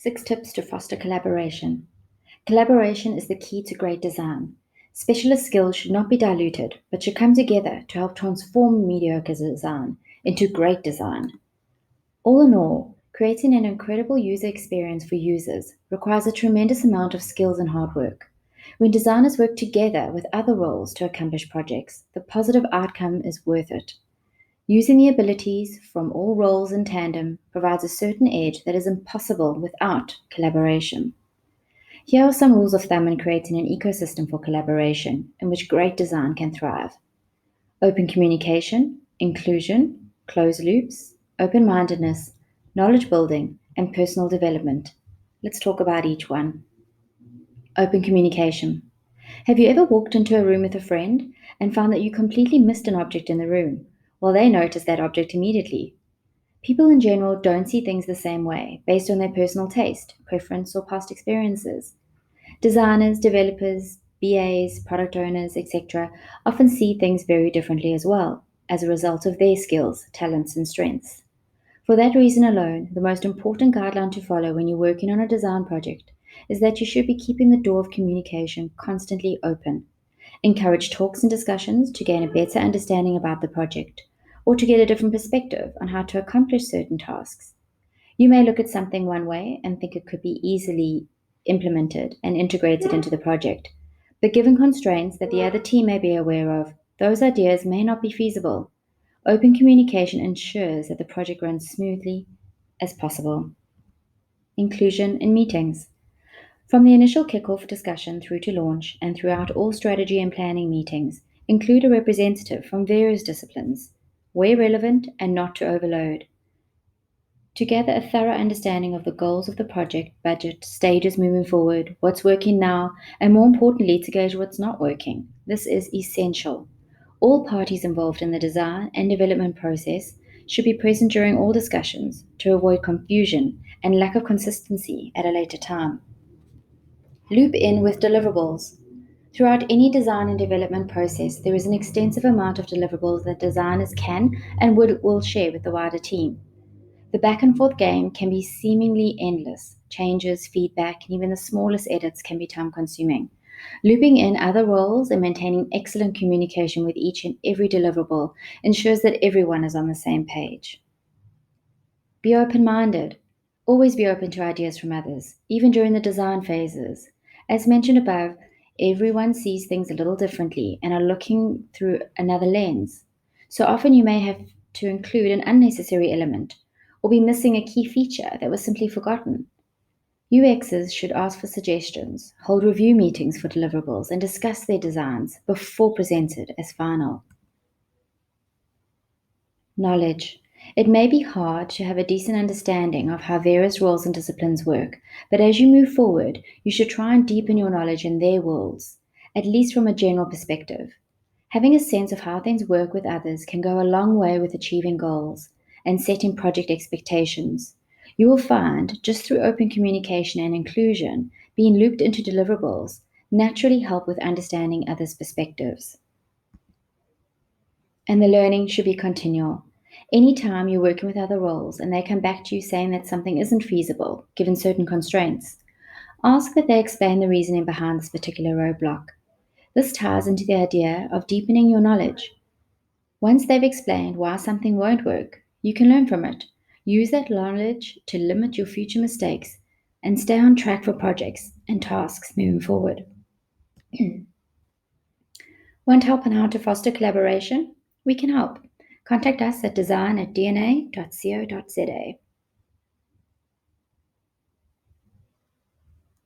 6 tips to foster collaboration. Collaboration is the key to great design. Specialist skills should not be diluted, but should come together to help transform mediocre design into great design. All in all, creating an incredible user experience for users requires a tremendous amount of skills and hard work. When designers work together with other roles to accomplish projects, the positive outcome is worth it. Using the abilities from all roles in tandem provides a certain edge that is impossible without collaboration. Here are some rules of thumb in creating an ecosystem for collaboration in which great design can thrive: open communication, inclusion, closed loops, open mindedness, knowledge building, and personal development. Let's talk about each one. Open communication. Have you ever walked into a room with a friend and found that you completely missed an object in the room, while they noticed that object immediately? People in general don't see things the same way based on their personal taste, preference, or past experiences. Designers, developers, BAs, product owners, etc., often see things very differently as well, as a result of their skills, talents, and strengths. For that reason alone, the most important guideline to follow when you're working on a design project is that you should be keeping the door of communication constantly open. Encourage talks and discussions to gain a better understanding about the project, or to get a different perspective on how to accomplish certain tasks. You may look at something one way and think it could be easily implemented and integrated into the project, but given constraints that the other team may be aware of, those ideas may not be feasible. Open communication ensures that the project runs smoothly as possible. Inclusion in meetings. From the initial kickoff discussion through to launch and throughout all strategy and planning meetings, include a representative from various disciplines, where relevant and not to overload, to gather a thorough understanding of the goals of the project, budget, stages moving forward, what's working now, and more importantly, to gauge what's not working. This is essential. All parties involved in the design and development process should be present during all discussions to avoid confusion and lack of consistency at a later time. Loop in with deliverables. Throughout any design and development process, there is an extensive amount of deliverables that designers can and will share with the wider team. The back and forth game can be seemingly endless. Changes, feedback, and even the smallest edits can be time consuming. Looping in other roles and maintaining excellent communication with each and every deliverable ensures that everyone is on the same page. Be open minded. Always be open to ideas from others, even during the design phases. As mentioned above, everyone sees things a little differently and are looking through another lens. So often you may have to include an unnecessary element or be missing a key feature that was simply forgotten. UXs should ask for suggestions, hold review meetings for deliverables, and discuss their designs before presented as final. Knowledge. It may be hard to have a decent understanding of how various roles and disciplines work, but as you move forward, you should try and deepen your knowledge in their worlds, at least from a general perspective. Having a sense of how things work with others can go a long way with achieving goals and setting project expectations. You will find, just through open communication and inclusion, being looped into deliverables naturally help with understanding others' perspectives. And the learning should be continual. Anytime you're working with other roles and they come back to you saying that something isn't feasible, given certain constraints, ask that they explain the reasoning behind this particular roadblock. This ties into the idea of deepening your knowledge. Once they've explained why something won't work, you can learn from it. Use that knowledge to limit your future mistakes and stay on track for projects and tasks moving forward. Want help on how to foster collaboration? We can help. Contact us at design@dna.co.za.